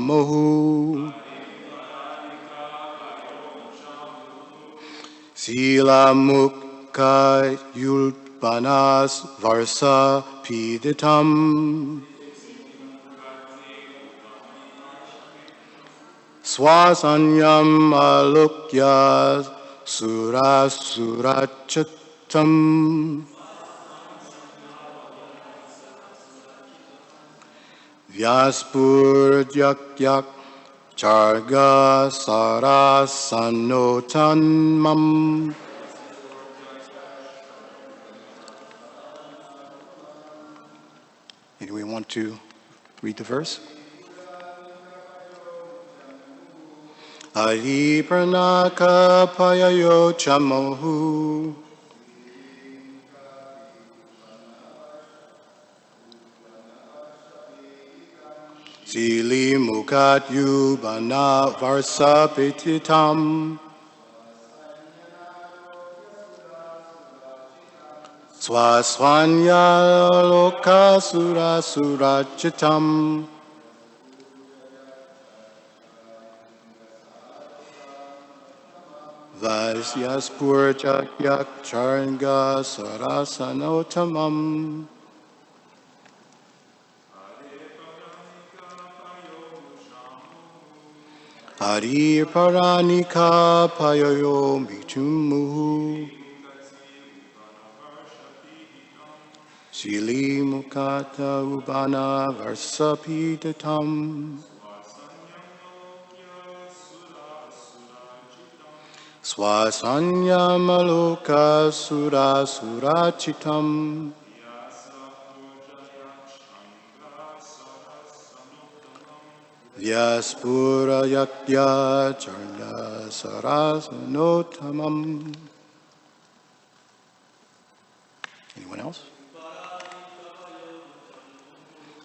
Chamohu Sila Mukha Yulpanas Varsa Piditam Swasanyam Alukya Surasurachatam Vyaspurjak Charga Sarasanotanmam. Anyone want to read the verse? Hari Pranaka Payayo Chamohu Sili Mukat Yubana Varsa Petitam Swaswanya Loka Sura Surachitam Vasyaspur Yak Charanga Sarasanotamam Hari Paranika Payoyo Mitumu Sili Mukata Ubana Varsapitatam Swasanya Maloka Sura Surachitam Vyaspura Yakya Charya Sarasanotamam. Anyone else?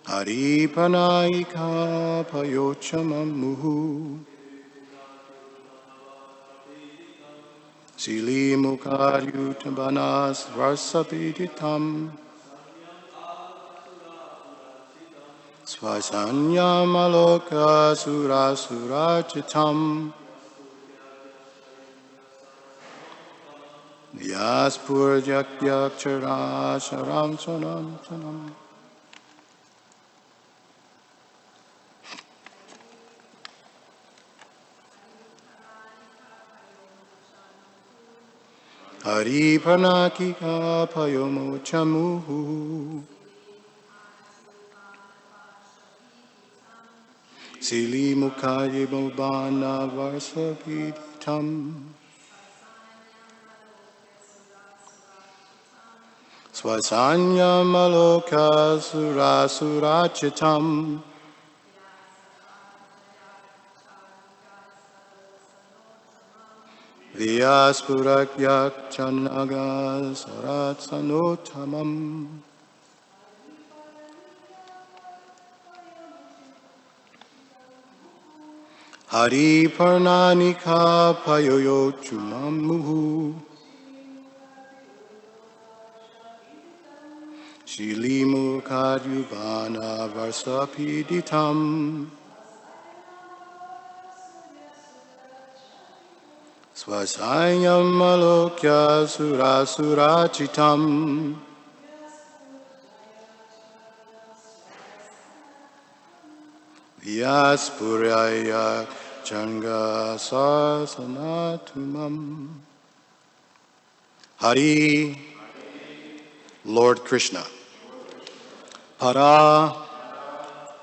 Hari Panaika Payochamamuhu Sili Mukaryutabanas Varsapiditam Swasanya Maloka Sura Surachitam Vyaspur Jakyak Chara Sharam Sonam Sanam. Hari Panakika Payomo Chamuhu Sili Mukaye Bobana Varsapiditam Swasanya Maloka Sura Surachitam Vyaspurakyak Chanaga Saratsanotamam. Hari Parnanika Payoyo Chumamuhu Shili Mukadyubana Varsapiditam Swasayam Malokya Sura Surachitam Vyaspuraya Changa Sasanatumam. Hari, Lord Krishna, Para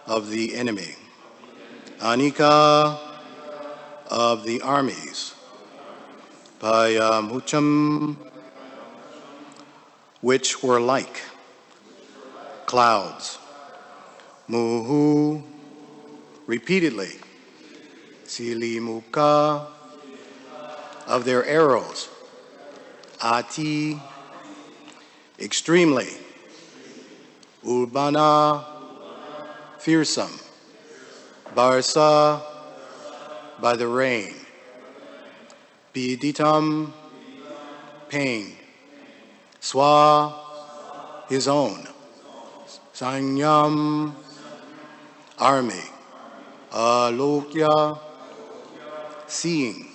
of the enemy, Anika of the armies, Payamucham, which were like clouds, Muhu, repeatedly, Silimuka, of their arrows, Ati, extremely, Ulbana, fearsome, Barsa, by the rain, Piditam, pain, Swa, his own, Sanyam, army, alokya, seeing,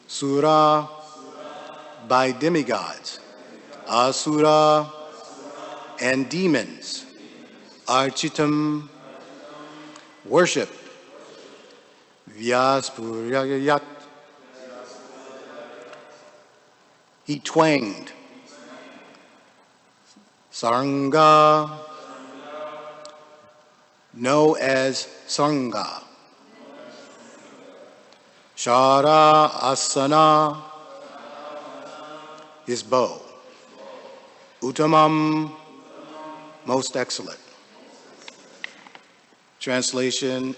sura, by demigods, asura, and demons, architam, worship, vyaspurayat, he twanged, saranga, know as sanga, shara asana, his bow, uttamam, most excellent. Translation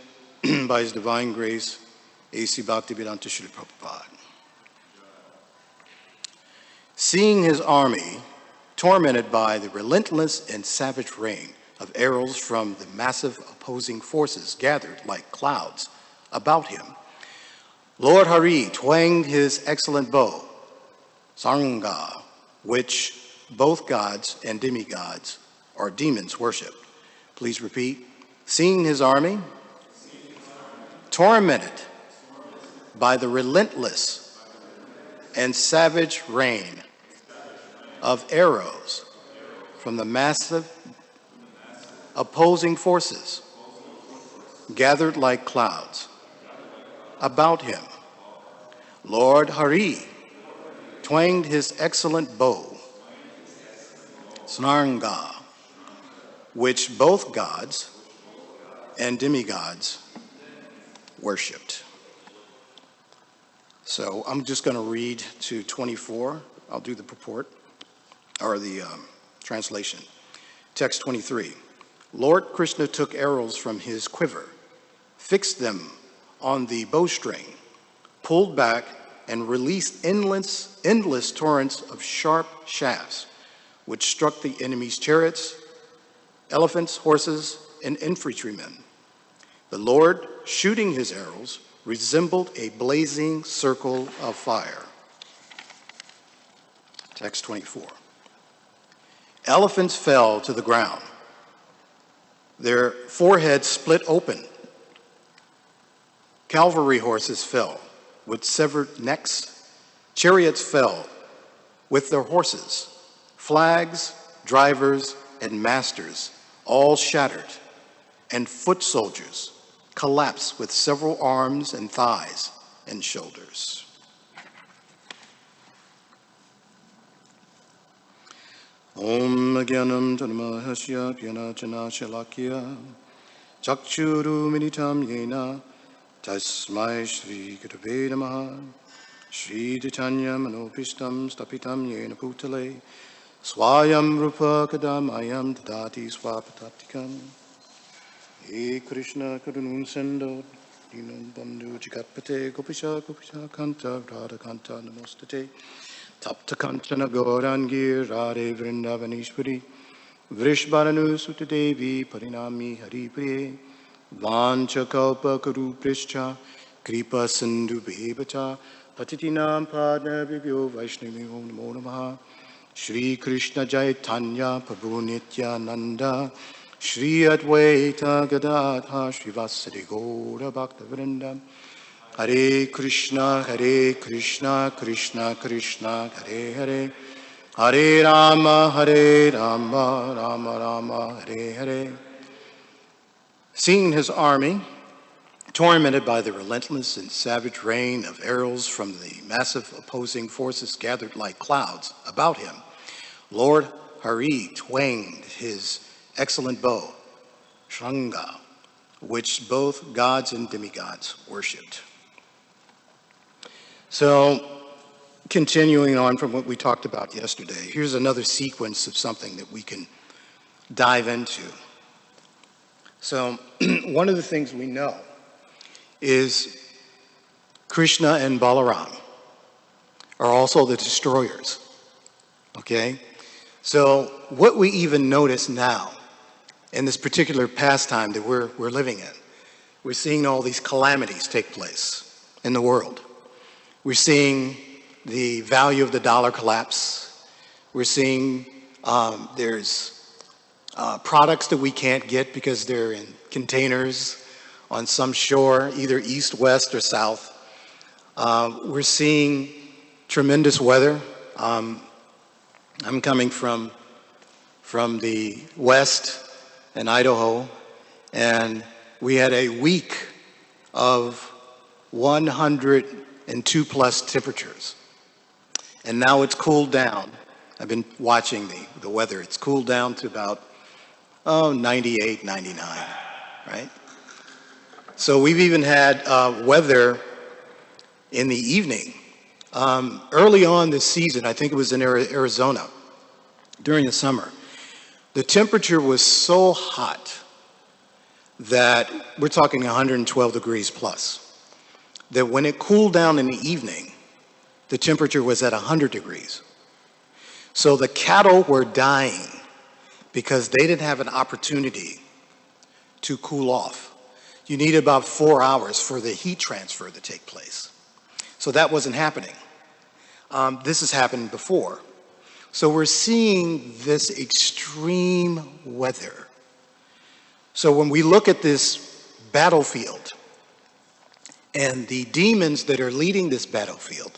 by His Divine Grace, A.C. Bhaktivedanta Srila Prabhupada. Seeing his army tormented by the relentless and savage rain of arrows from the massive opposing forces gathered like clouds about him, Lord Hari twanged his excellent bow, Sanga, which both gods and demigods or demons worshipped. Please repeat. Seeing his army tormented by the relentless and savage rain of arrows from the massive opposing forces gathered like clouds about him, Lord Hari twanged his excellent bow, Snaranga, which both gods and demigods worshipped. So I'm just going to read to 24. I'll do the purport, or the translation. Text 23. Lord Krishna took arrows from his quiver, fixed them on the bowstring, pulled back, and released endless torrents of sharp shafts, which struck the enemy's chariots, elephants, horses, and infantrymen. The Lord, shooting his arrows, resembled a blazing circle of fire. Text 24. Elephants fell to the ground. Their foreheads split open. Cavalry horses fell with severed necks. Chariots fell with their horses. Flags, drivers, and masters all shattered, and foot soldiers collapsed with several arms and thighs and shoulders. Om Gyanam Tanmahasya Pyanachana Shalakya Chakshuru Minitam Yena Tasmai Shri Gurave Namaha Shri Chaitanya Manopistam Stapitam Yena Putale Swayam Rupa Kadamayam Dadati Swapatattikam He Krishna Karunun Sendo Dinam Bandhu Jigapate Gopisha Kanta Radha Kanta Namostate Tapta Kanchana Gaurangir Radhe Vrindavanishpuri Vrishbaranu Sutadevi Parinami Haripriye Vancha Kalpa Kuru Prischa Kripa Sindhu Bevacha Patitinam Padna Vibhyo Vaishnavi Om Namo Namaha Shri Krishna Chaitanya Prabhu Nityananda Shri Advaita Gadadha Shri Vasadi Gaura Bhakta Vrindam Hare Krishna Krishna Krishna Hare Hare Hare Rama Rama Rama Hare Hare. Seeing his army tormented by the relentless and savage rain of arrows from the massive opposing forces gathered like clouds about him, Lord Hari twanged his excellent bow, Shranga, which both gods and demigods worshipped. So, continuing on from what we talked about yesterday, here's another sequence of something that we can dive into. So, one of the things we know is Krishna and Balarama are also the destroyers, okay? So, what we even notice now in this particular pastime that we're living in, we're seeing all these calamities take place in the world. We're seeing the value of the dollar collapse. We're seeing there's products that we can't get because they're in containers on some shore, either east, west, or south. We're seeing tremendous weather. I'm coming from the west in Idaho, and we had a week of 102 plus temperatures. And now it's cooled down. I've been watching the weather. It's cooled down to about 98, 99, right? So we've even had weather in the evening. Early on this season, I think it was in Arizona, during the summer, the temperature was so hot that we're talking 112 degrees plus, that when it cooled down in the evening, the temperature was at 100 degrees. So the cattle were dying because they didn't have an opportunity to cool off. You need about 4 hours for the heat transfer to take place. So that wasn't happening. This has happened before. So we're seeing this extreme weather. So when we look at this battlefield and the demons that are leading this battlefield,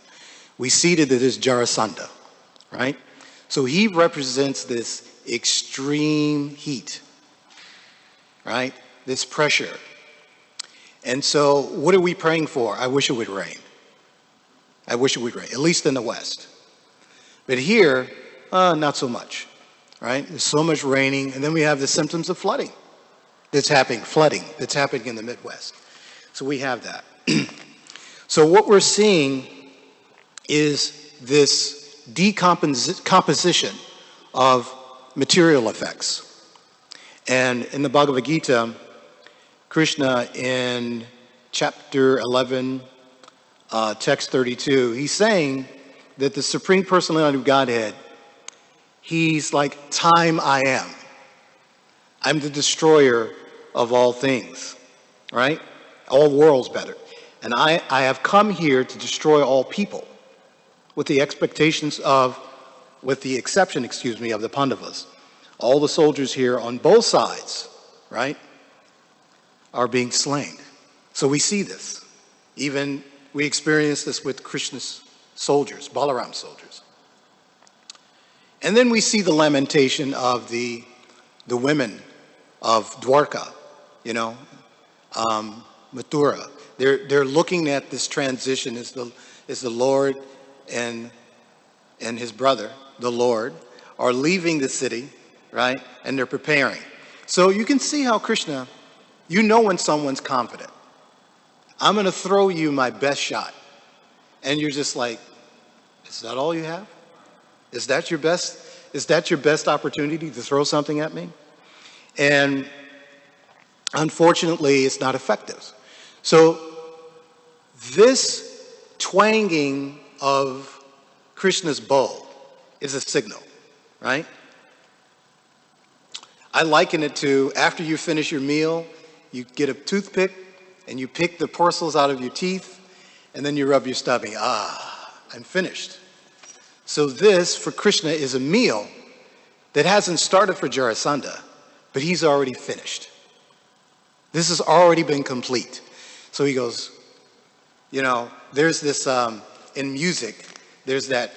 we see that it is Jarasandha, right? So he represents this extreme heat, right? This pressure. And so what are we praying for? I wish it would rain. I wish it would rain, at least in the West. But here, not so much, right? There's so much raining, and then we have the symptoms of flooding that's happening in the Midwest. So we have that. So what we're seeing is this decomposition of material effects. And in the Bhagavad Gita, Krishna in chapter 11, text 32, he's saying that the Supreme Personality of Godhead, he's like time I am. I'm the destroyer of all things, right? All worlds better. And I have come here to destroy all people with the exception, of the Pandavas. All the soldiers here on both sides, right, are being slain. So we see this. Even we experience this with Krishna's soldiers, Balarama soldiers. And then we see the lamentation of the women of Dwarka, Mathura. They're looking at this transition as the Lord and his brother, the Lord, are leaving the city, right? And they're preparing. So you can see how Krishna, when someone's confident. I'm going to throw you my best shot. And you're just like, is that all you have? Is that your best opportunity to throw something at me? And unfortunately, it's not effective. So this twanging of Krishna's bow is a signal, right? I liken it to after you finish your meal, you get a toothpick and you pick the parcels out of your teeth and then you rub your stomach. I'm finished. So this, for Krishna, is a meal that hasn't started for Jarasandha, but he's already finished. This has already been complete. So he goes, there's this, in music, there's that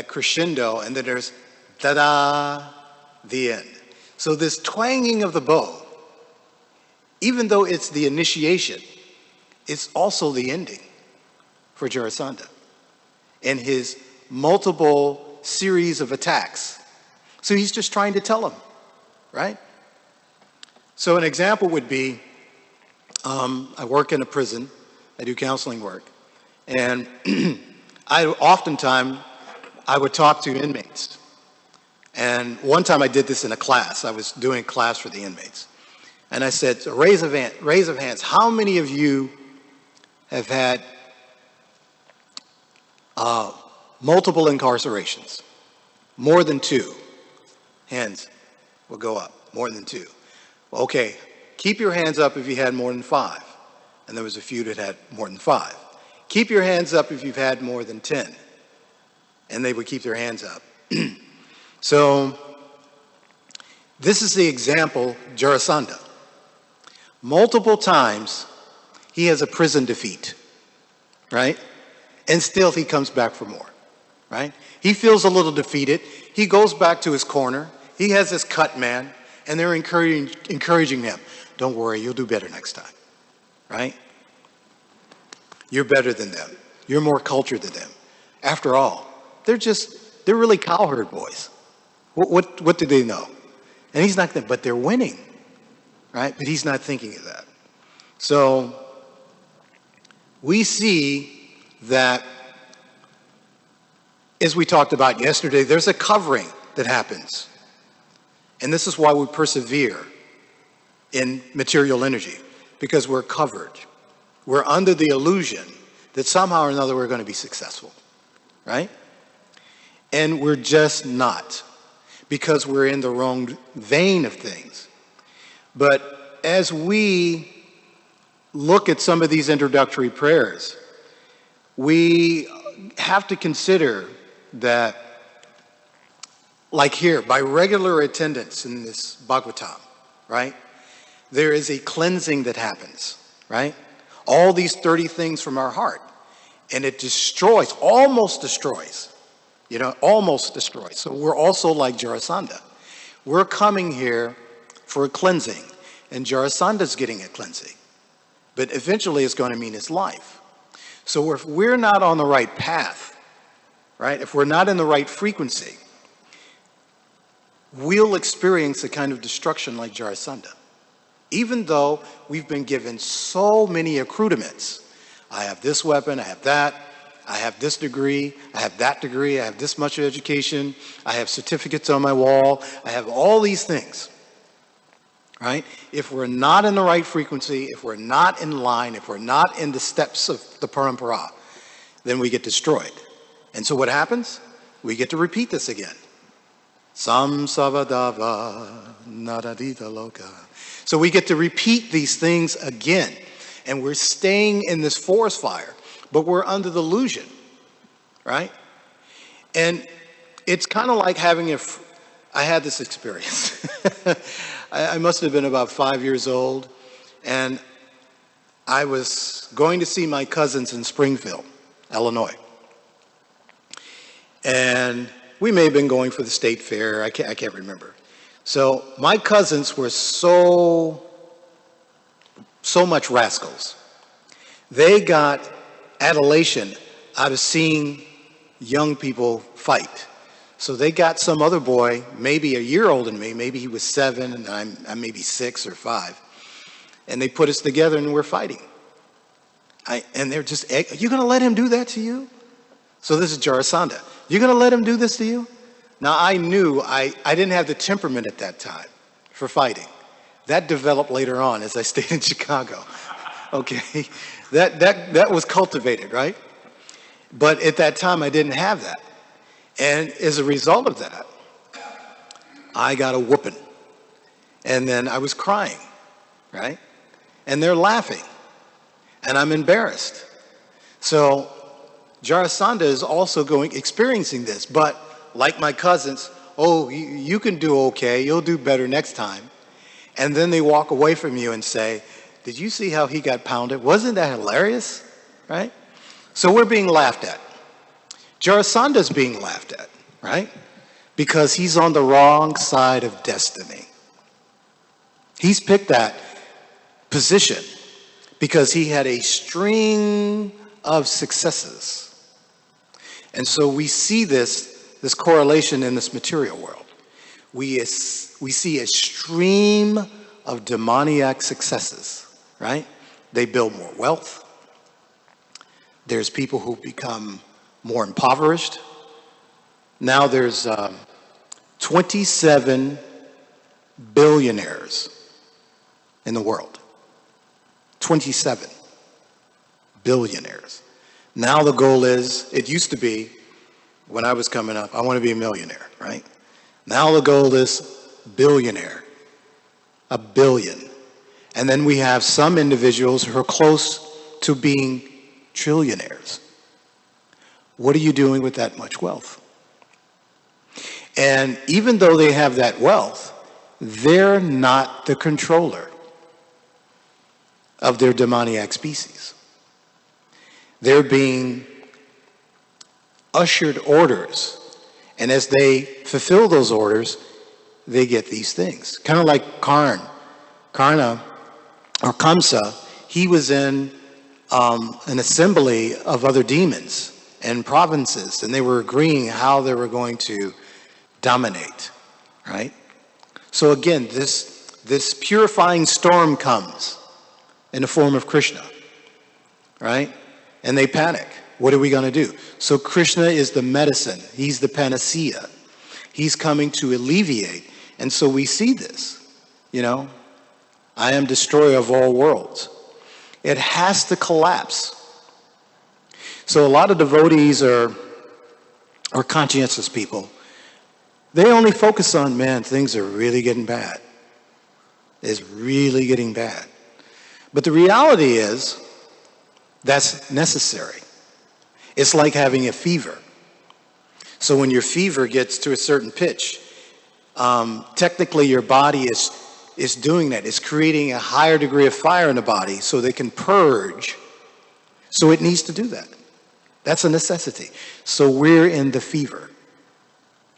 crescendo, and then there's ta-da, the end. So this twanging of the bow, even though it's the initiation, it's also the ending for Jarasandha and his multiple series of attacks. So he's just trying to tell him, right? So an example would be, I work in a prison, I do counseling work, and I would talk to inmates. And one time I did this in a class. I was doing a class for the inmates. And I said, so raise of hands, how many of you have had multiple incarcerations? More than 2. Hands will go up, more than 2. Okay, keep your hands up if you had more than 5. And there was a few that had more than 5. Keep your hands up if you've had more than 10. And they would keep their hands up. So this is the example, Jarasandha. Multiple times, he has a prison defeat, right? And still he comes back for more, right? He feels a little defeated. He goes back to his corner. He has his cut man, and they're encouraging him. Don't worry, you'll do better next time, right? You're better than them. You're more cultured than them. After all, they're really cowherd boys. What do they know? And he's not, but they're winning, right? But he's not thinking of that. So we see that, as we talked about yesterday, there's a covering that happens. And this is why we persevere in material energy, because we're covered. We're under the illusion that somehow or another we're going to be successful, right? And we're just not, because we're in the wrong vein of things. But as we look at some of these introductory prayers, we have to consider that, like here, by regular attendance in this Bhagavatam, right, there is a cleansing that happens, right? All these 30 things from our heart. And it destroys, almost destroys, almost destroys. So we're also like Jarasandha. We're coming here for a cleansing, and Jarasandha's getting a cleansing. But eventually it's going to mean his life. So if we're not on the right path, right, if we're not in the right frequency, we'll experience a kind of destruction like Jarasandha. Even though we've been given so many accoutrements. I have this weapon, I have that, I have this degree, I have that degree, I have this much education, I have certificates on my wall, I have all these things, right? If we're not in the right frequency, if we're not in line, if we're not in the steps of the parampara, then we get destroyed. And so what happens? We get to repeat this again. Samsavadava nadadita loka. So we get to repeat these things again. And we're staying in this forest fire, but we're under the illusion, right? And it's kind of like having I had this experience. I must have been about 5 years old, and I was going to see my cousins in Springfield, Illinois. And we may have been going for the state fair. I can't remember. So my cousins were so much rascals. They got adulation out of seeing young people fight. So they got some other boy, maybe a year older than me, maybe he was 7 and I'm maybe 6 or 5. And they put us together and we're fighting. And they're just, are you going to let him do that to you? So this is Jarasandha. You're going to let him do this to you? Now I knew I didn't have the temperament at that time for fighting. That developed later on as I stayed in Chicago. Okay, that was cultivated, right? But at that time I didn't have that. And as a result of that, I got a whooping. And then I was crying, right? And they're laughing. And I'm embarrassed. So Jarasandha is also experiencing this. But like my cousins, oh, you can do okay. You'll do better next time. And then they walk away from you and say, did you see how he got pounded? Wasn't that hilarious? Right? So we're being laughed at. Jarasandha's being laughed at, right? Because he's on the wrong side of destiny. He's picked that position because he had a string of successes. And so we see this correlation in this material world. We see a stream of demoniac successes, right? They build more wealth. There's people who become more impoverished. Now there's 27 billionaires in the world. 27 billionaires. Now the goal is, it used to be, when I was coming up, I want to be a millionaire, right? Now the goal is billionaire, a billion. And then we have some individuals who are close to being trillionaires. What are you doing with that much wealth? And even though they have that wealth, they're not the controller. of their demoniac species. They're being ushered orders, and as they fulfill those orders, they get these things. Kind of like Karna, or Kamsa, he was in an assembly of other demons and provinces, and they were agreeing how they were going to dominate, right? So again, this purifying storm comes in the form of Krishna, right? And they panic. What are we going to do? So Krishna is the medicine. He's the panacea. He's coming to alleviate. And so we see this, I am destroyer of all worlds. It has to collapse. So a lot of devotees or conscientious people, they only focus on, man, things are really getting bad. It's really getting bad. But the reality is, that's necessary. It's like having a fever. So when your fever gets to a certain pitch, technically your body is doing that. It's creating a higher degree of fire in the body so they can purge. So it needs to do that. That's a necessity. So we're in the fever.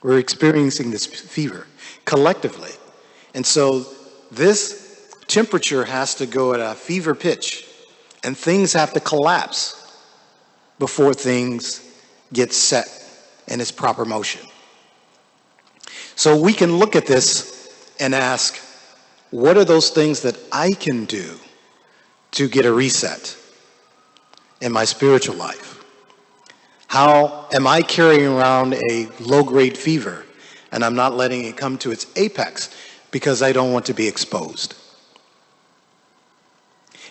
We're experiencing this fever collectively. And so this temperature has to go at a fever pitch, and things have to collapse before things get set in its proper motion. So we can look at this and ask, what are those things that I can do to get a reset in my spiritual life? How am I carrying around a low-grade fever and I'm not letting it come to its apex because I don't want to be exposed?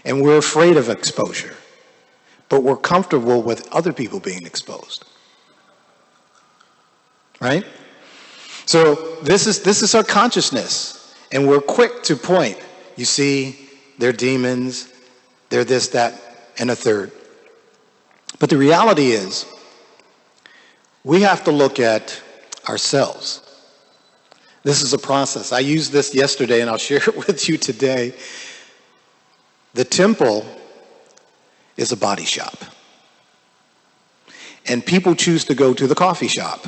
And we're afraid of exposure, but we're comfortable with other people being exposed. Right? So this is our consciousness, and we're quick to point. You see, they're demons, they're this, that, and a third. But the reality is, we have to look at ourselves. This is a process. I used this yesterday, and I'll share it with you today. The temple is a body shop. And people choose to go to the coffee shop.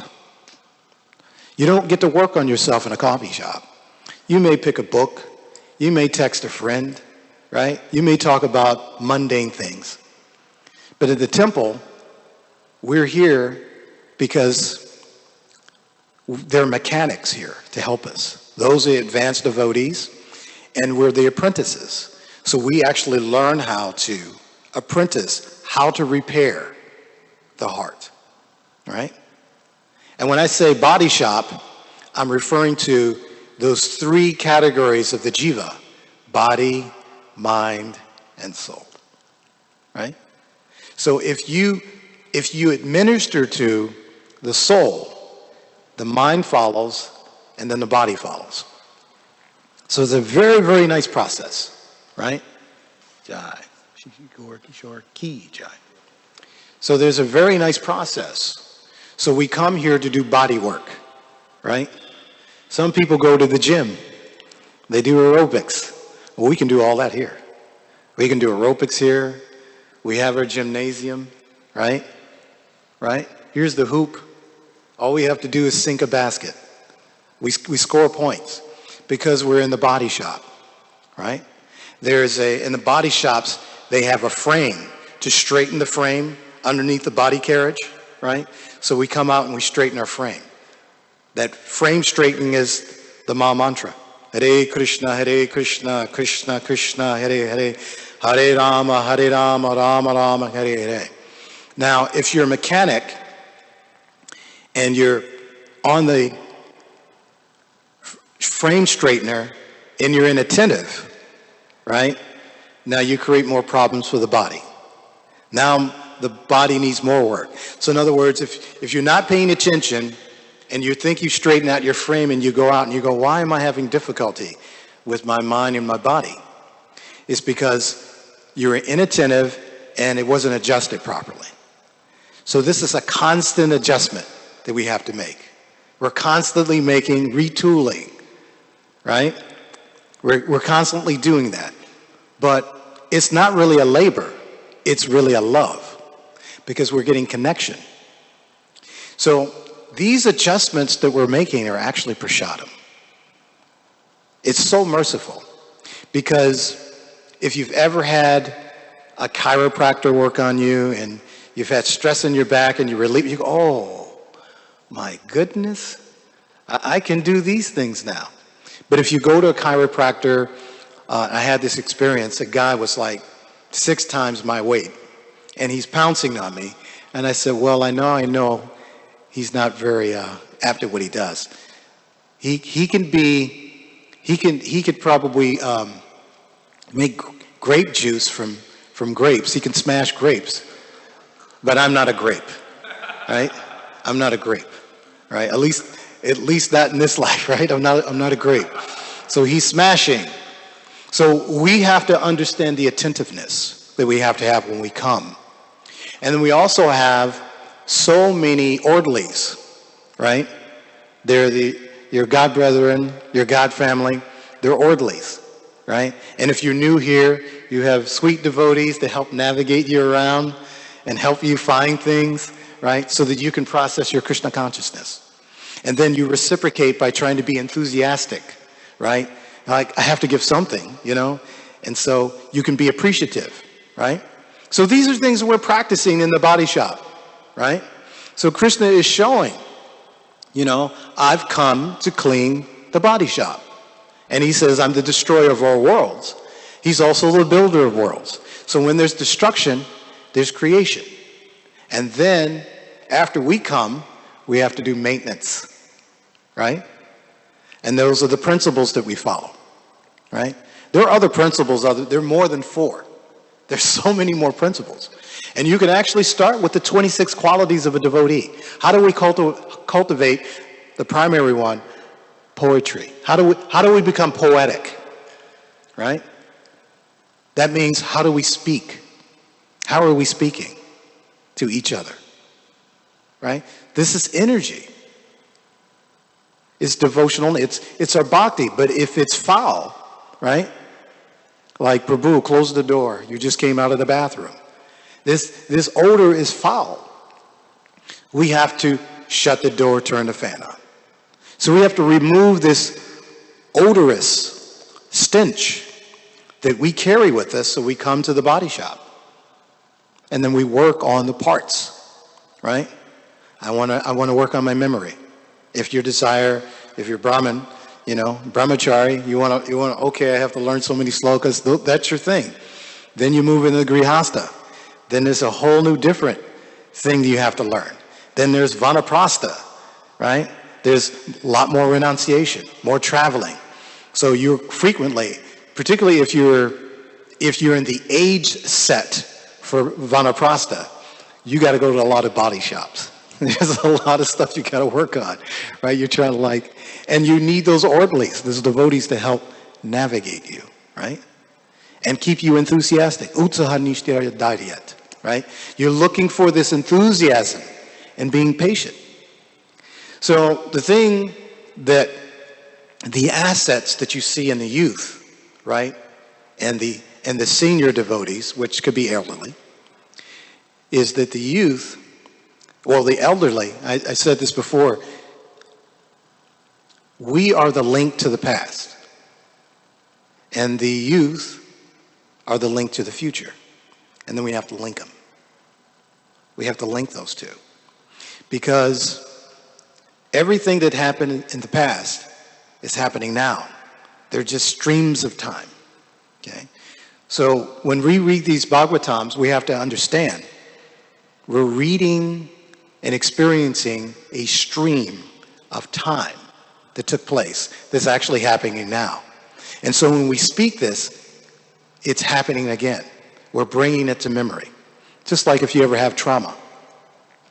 You don't get to work on yourself in a coffee shop. You may pick a book. You may text a friend, right? You may talk about mundane things. But at the temple, we're here because there are mechanics here to help us. Those are advanced devotees, and we're the apprentices. So we actually learn how to apprentice, how to repair the heart, right? And when I say body shop, I'm referring to those three categories of the jiva: body, mind, and soul, right? So if you administer to the soul, the mind follows, and then the body follows. So it's a very, very nice process, right? Jai. So there's a very nice process. So we come here to do body work, right? Some people go to the gym. They do aerobics. Well, we can do all that here. We can do aerobics here. We have our gymnasium, right? Right? Here's the hoop. All we have to do is sink a basket. We score points because we're in the body shop, right? In the body shops, they have a frame to straighten the frame underneath the body carriage, right? So we come out and we straighten our frame. That frame straightening is the Maha Mantra. Hare Krishna, Krishna Krishna, Hare Hare, Hare Rama, Rama Rama, Hare Hare. Now, if you're a mechanic and you're on the frame straightener and you're inattentive, right? Now you create more problems for the body. Now the body needs more work. So in other words, if you're not paying attention and you think you straighten out your frame and you go out and you go, why am I having difficulty with my mind and my body? It's because you're inattentive and it wasn't adjusted properly. So this is a constant adjustment that we have to make. We're constantly making retooling, right? We're constantly doing that. But it's not really a labor. It's really a love, because we're getting connection. So these adjustments that we're making are actually prasadam. It's so merciful, because if you've ever had a chiropractor work on you and you've had stress in your back and you relieve, you go, oh my goodness, I can do these things now. But if you go to a chiropractor, I had this experience, a guy was like 6 times my weight and he's pouncing on me. And I said, well, I know he's not very apt at what he does. He could probably make grape juice from grapes. He can smash grapes, but I'm not a grape, right? I'm not a grape, right? At least not in this life, right? I'm not a grape. So he's smashing. So we have to understand the attentiveness that we have to have when we come. And then we also have so many orderlies, right? They're your God brethren, your God family, they're orderlies, right? And if you're new here, you have sweet devotees to help navigate you around and help you find things, right? So that you can process your Krishna consciousness. And then you reciprocate by trying to be enthusiastic, right? Like, I have to give something, And so you can be appreciative, right? So these are things we're practicing in the body shop, right? So Krishna is showing, I've come to clean the body shop. And he says, I'm the destroyer of all worlds. He's also the builder of worlds. So when there's destruction, there's creation. And then after we come, we have to do maintenance, right? And those are the principles that we follow, right? There are other principles, there are more than 4. There's so many more principles. And you can actually start with the 26 qualities of a devotee. How do we cultivate the primary one? Poetry. How do we become poetic? Right? That means, how do we speak? How are we speaking to each other? Right? This is energy. It's devotional. It's our bhakti. But if it's foul, right? Like, Prabhu, close the door. You just came out of the bathroom. This odor is foul. We have to shut the door, turn the fan on. So we have to remove this odorous stench that we carry with us, so we come to the body shop. And then we work on the parts, right? I want to work on my memory. If you're Brahmin, brahmachari, you want to, okay, I have to learn so many slokas, that's your thing. Then you move into the grihasta. Then there's a whole new different thing that you have to learn. Then there's vanaprastha, right? There's a lot more renunciation, more traveling. So you're frequently, particularly if you're in the age set for vanaprastha, you got to go to a lot of body shops. There's a lot of stuff you got to work on, right? You're trying to and you need those orderlies, those devotees to help navigate you, right? And keep you enthusiastic. Utsaha nishtiraya daryat, right? You're looking for this enthusiasm and being patient. So the thing that the assets that you see in the youth, right, and the senior devotees, which could be elderly, is that the youth, well, the elderly, I said this before, we are the link to the past. And the youth are the link to the future. And then we have to link them. We have to link those two. Because everything that happened in the past is happening now. They're just streams of time. Okay? So when we read these Bhagavatams, we have to understand we're reading and experiencing a stream of time that took place that's actually happening now. And so when we speak this, it's happening again. We're bringing it to memory. Just like if you ever have trauma.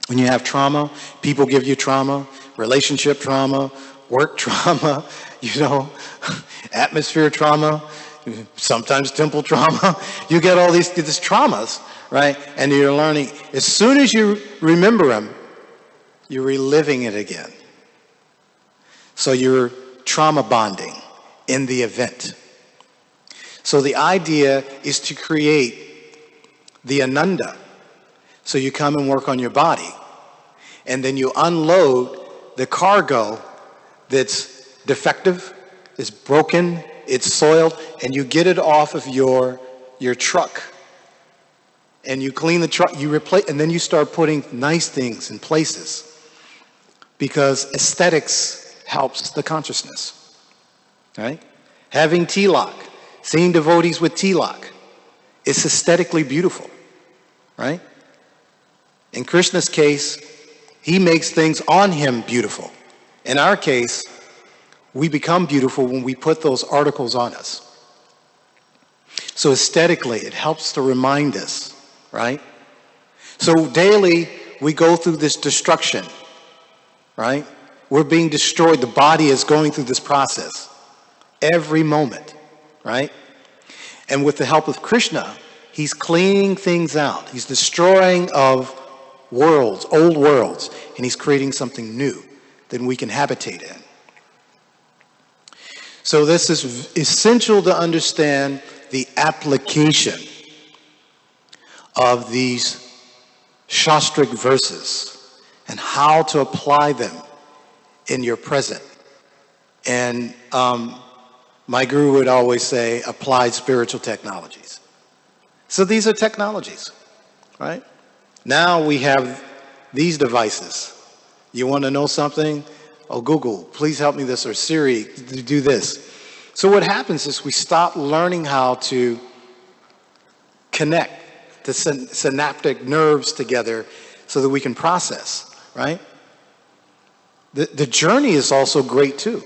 When you have trauma, people give you trauma, relationship trauma, work trauma, atmosphere trauma, sometimes temple trauma. You get all these traumas, right? And you're learning. As soon as you remember them, you're reliving it again. So you're trauma bonding in the event. So the idea is to create the ananda. So you come and work on your body, and then you unload the cargo that's defective, is broken, it's soiled, and you get it off of your truck. And you clean the truck, you replace, and then you start putting nice things in places. Because aesthetics helps the consciousness. Right? Having tilak, seeing devotees with tilak, is aesthetically beautiful. Right? In Krishna's case, he makes things on him beautiful. In our case, we become beautiful when we put those articles on us. So aesthetically, it helps to remind us, right? So daily, we go through this destruction, right? We're being destroyed. The body is going through this process every moment, right? And with the help of Krishna, he's cleaning things out. He's destroying of worlds, old worlds, and he's creating something new that we can habitate in. So this is essential to understand the application of these Shastric verses and how to apply them in your present. And my guru would always say, applied spiritual technologies. So these are technologies, right? Now we have these devices. You want to know something? Oh, Google, please help me this, or Siri, do this. So what happens is we stop learning how to connect the synaptic nerves together so that we can process, right? The journey is also great too,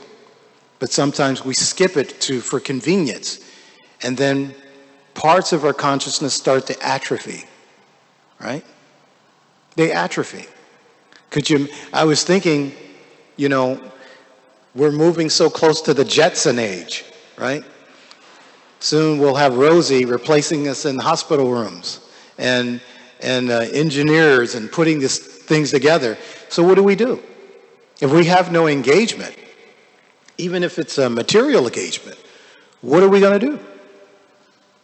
but sometimes we skip it for convenience, and then parts of our consciousness start to atrophy, right? They atrophy. I was thinking, we're moving so close to the Jetson age, right? Soon we'll have Rosie replacing us in hospital rooms and engineers and putting these things together. So what do? If we have no engagement, even if it's a material engagement, what are we going to do?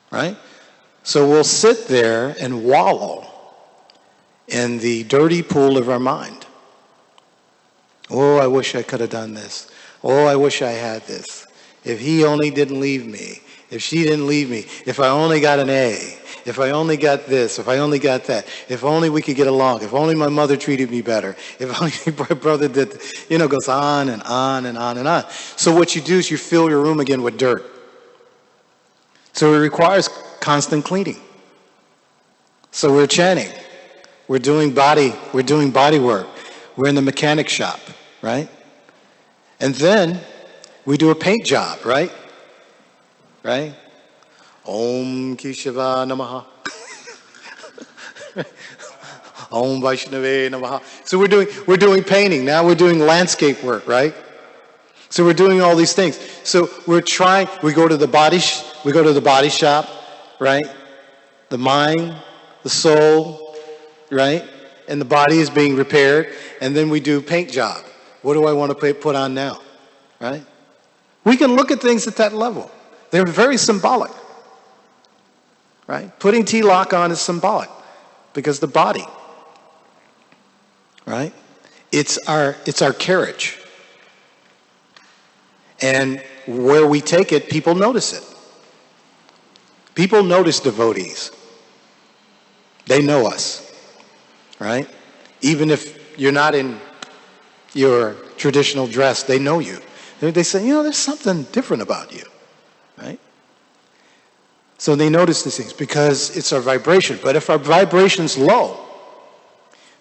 Right? So we'll sit there and wallow in the dirty pool of our mind. Oh, I wish I could have done this. Oh, I wish I had this. If he only didn't leave me. If she didn't leave me. If I only got an A. If I only got this. If I only got that. If only we could get along. If only my mother treated me better. If only my brother did. Goes on and on and on and on. So what you do is you fill your room again with dirt. So it requires constant cleaning. So we're chanting. We're doing body work. We're in the mechanic shop, right? And then we do a paint job, right? Right? Om Keshava Namaha. Om Vaishnave Namaha. So we're doing painting. Now we're doing landscape work, right? So we're doing all these things. So we go to the body shop, right? The mind, the soul, right? And the body is being repaired, and then we do paint job. What do I want to put on now, right? We can look at things at that level. They're very symbolic, right? Putting tilak on is symbolic because the body, right? It's our carriage, and where we take it, people notice it. People notice devotees. They know us. Right? Even if you're not in your traditional dress, they know you. They say, there's something different about you. Right? So they notice these things because it's our vibration. But if our vibration's low,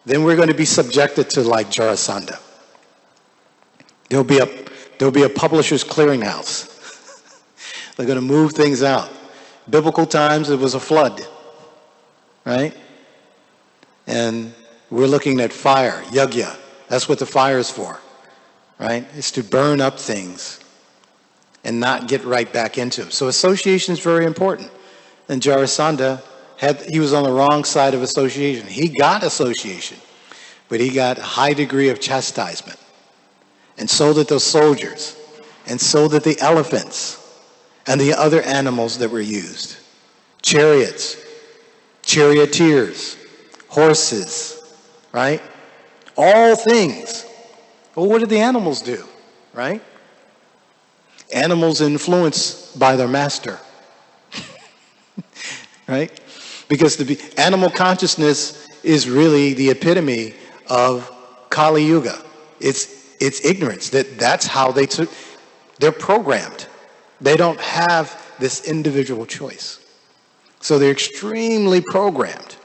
then we're going to be subjected to like Jarasandha. There'll be a publisher's clearinghouse. They're going to move things out. Biblical times, it was a flood. Right? And we're looking at fire, yagya. That's what the fire is for, right? It's to burn up things and not get right back into them. So association is very important. And Jarasandha, he was on the wrong side of association. He got association, but he got a high degree of chastisement. And so did those soldiers. And so did the elephants. and the other animals that were used. Chariots, charioteers, horses, right? All things. Well, what did the animals do, right? Animals influenced by their master, right? Because the animal consciousness is really the epitome of Kali Yuga. It's ignorance. That's how they're programmed. They don't have this individual choice. So they're extremely programmed,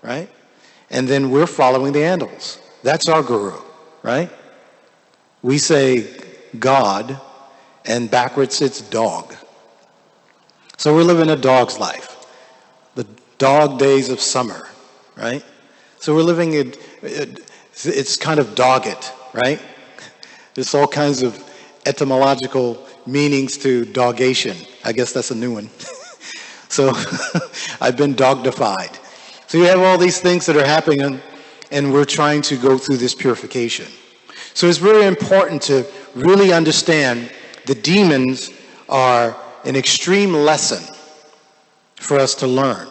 right? And then we're following the animals. That's our guru, right? We say God, and backwards it's dog. So we're living a dog's life. The dog days of summer, right? So we're living it's kind of dogged, right? There's all kinds of etymological meanings to dogation. I guess that's a new one. So I've been dogdified. So you have all these things that are happening, and we're trying to go through this purification. So it's very important to really understand the demons are an extreme lesson for us to learn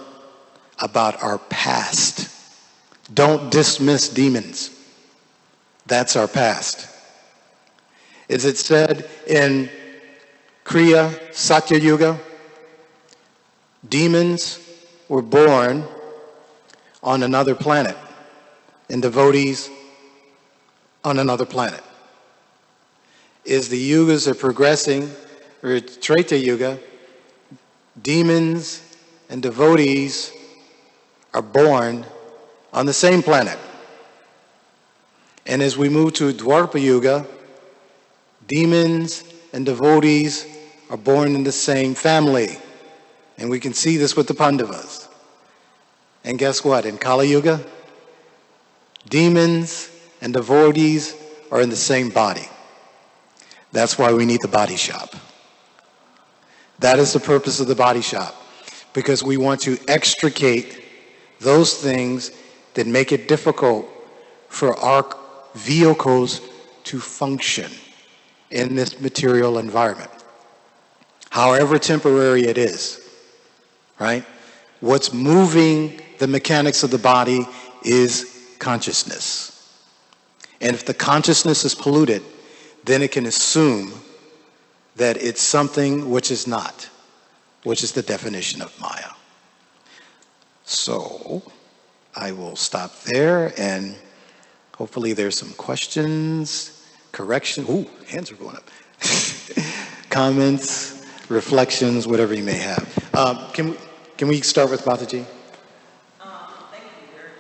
about our past. Don't dismiss demons. That's our past. As it said in Kriya Satya Yuga, demons were born on another planet, and devotees on another planet. As the yugas are progressing, or Treta Yuga, demons and devotees are born on the same planet. And as we move to Dwapara Yuga, demons and devotees are born in the same family. And we can see this with the Pandavas. And guess what? In Kali Yuga, demons and devotees are in the same body. That's why we need the body shop. That is the purpose of the body shop, because we want to extricate those things that make it difficult for our vehicles to function in this material environment, however temporary it is, right? What's moving the mechanics of the body is consciousness. And if the consciousness is polluted, then it can assume that it's something which is not, which is the definition of Maya. So I will stop there, and hopefully there's some questions, corrections. Ooh, hands are going up. Comments, reflections, whatever you may have. Can we start with Mataji?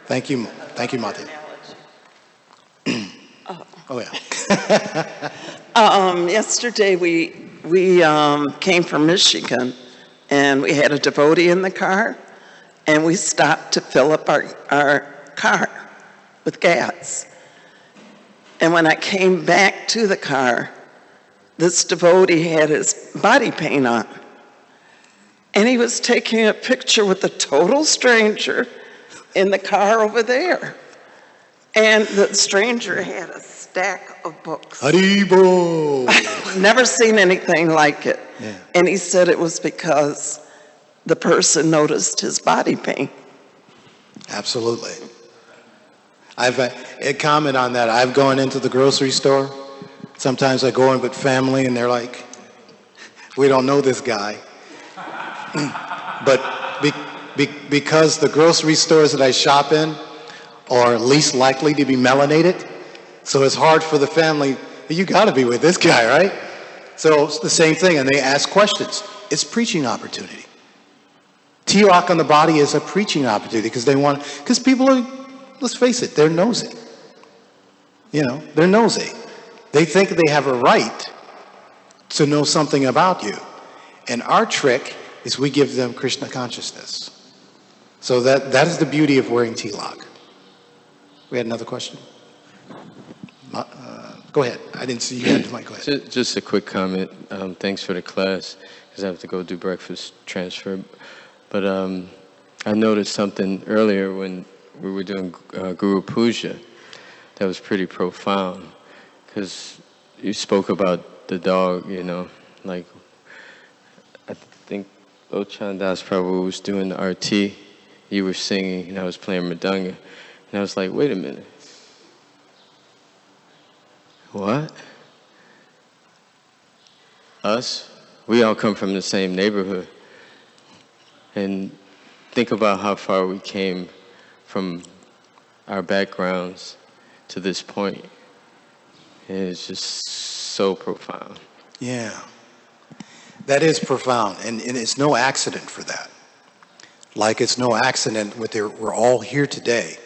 Thank you. Thank you, Mataji. Oh, yeah. Yesterday we came from Michigan, and we had a devotee in the car, and we stopped to fill up our car with gas. And when I came back to the car, this devotee had his body paint on, and he was taking a picture with a total stranger in the car over there. And the stranger had a stack of books. Haribo! Never seen anything like it. Yeah. And he said it was because the person noticed his body paint. Absolutely. I've a comment on that. I've gone into the grocery store. Sometimes I go in with family, and they're like, "We don't know this guy." But because the grocery stores that I shop in are least likely to be melanated, so it's hard for the family. You got to be with this guy, right? So it's the same thing, and they ask questions. It's preaching opportunity. Tilak on the body is a preaching opportunity because people are, let's face it, they're nosy. They're nosy. They think they have a right to know something about you. And our trick is we give them Krishna consciousness. So that is the beauty of wearing tilak. We had another question? Go ahead. I didn't see you had the mic. Go ahead. Just a quick comment. Thanks for the class, because I have to go do breakfast transfer. But I noticed something earlier when we were doing Guru Puja that was pretty profound, because you spoke about the dog, like Ochandas Prabhu was doing the RT, you were singing, and I was playing Mridanga. And I was like, wait a minute. What? Us? We all come from the same neighborhood. And think about how far we came from our backgrounds to this point. And it's just so profound. Yeah. That is profound, and it's no accident for that. Like it's no accident we're all here today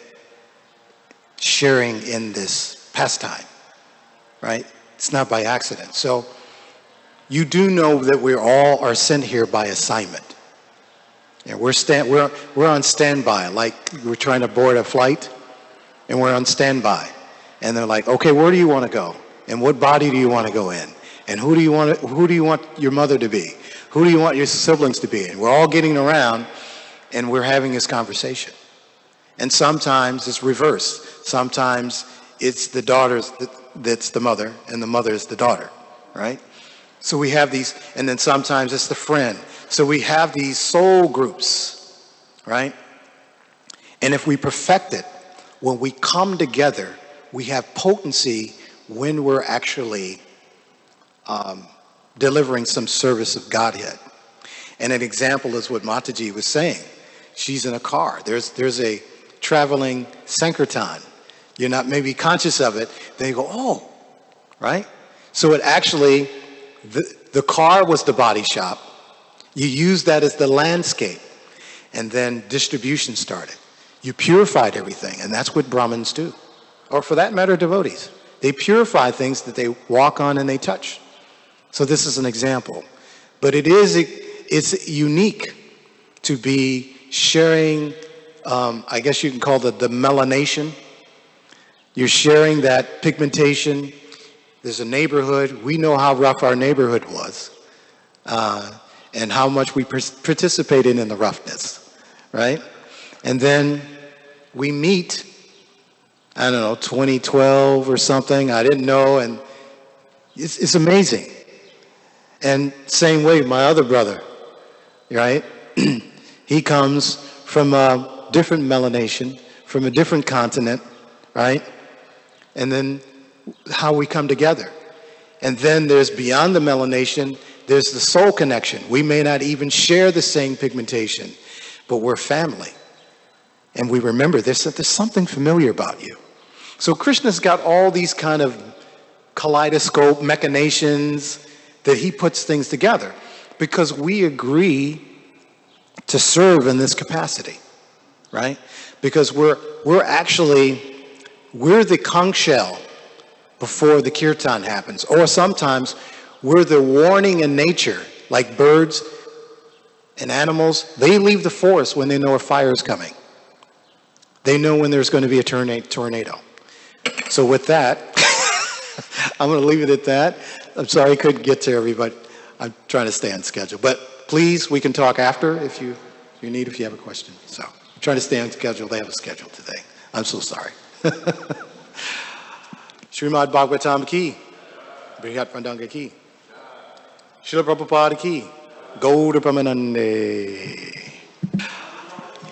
sharing in this pastime, right? It's not by accident. So you do know that we all are sent here by assignment. And we're on standby, like we're trying to board a flight, and we're on standby. And they're like, okay, where do you want to go? And what body do you want to go in? And who do you want your mother to be? Who do you want your siblings to be? And we're all getting around, and we're having this conversation. And sometimes it's reversed. Sometimes it's the daughter that's the mother, and the mother is the daughter, right? So we have these, and then sometimes it's the friend. So we have these soul groups, right? And if we perfect it, when we come together, we have potency when we're actually delivering some service of Godhead. And an example is what Mataji was saying. She's in a car. There's a traveling Sankirtan. You're not maybe conscious of it. Then you go, oh, right? So it actually, the car was the body shop. You used that as the landscape. And then distribution started. You purified everything. And that's what Brahmins do. Or for that matter, devotees. They purify things that they walk on and they touch. So this is an example. But it's unique to be sharing, I guess you can call it the melanation. You're sharing that pigmentation. There's a neighborhood. We know how rough our neighborhood was and how much we participated in the roughness, right? And then we meet, I don't know, 2012 or something. I didn't know, and it's amazing. And same way, my other brother, right? He comes from a different melanation, from a different continent, right? And then how we come together. And then there's beyond the melanation, there's the soul connection. We may not even share the same pigmentation, but we're family. And we remember there's something familiar about you. So Krishna's got all these kind of kaleidoscope machinations that he puts things together because we agree to serve in this capacity, right? Because we're the conch shell before the kirtan happens. Or sometimes we're the warning in nature, like birds and animals. They leave the forest when they know a fire is coming. They know when there's going to be a tornado. So with that, I'm going to leave it at that. I'm sorry I couldn't get to everybody. I'm trying to stay on schedule. But please, we can talk after if you have a question. So I'm trying to stay on schedule. They have a schedule today. I'm so sorry. Srimad Bhagavatam ki, Brihat Pandanga ki, Srila Prabhupada ki, Gauda Pramanande.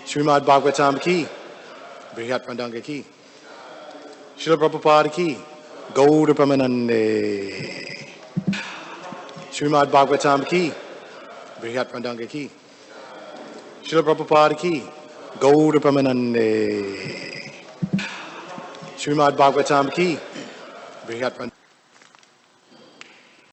Srimad Bhagavatam ki, Brihat Pandanga ki, Srila Prabhupada ki, Gauda Pramanande. Srimad Bhagavatam ki, Brihat Pandanga ki, Srila Prabhupada ki, Gauda Pramanande. Srimad Bhagavatam ki, Brihat Pandanga.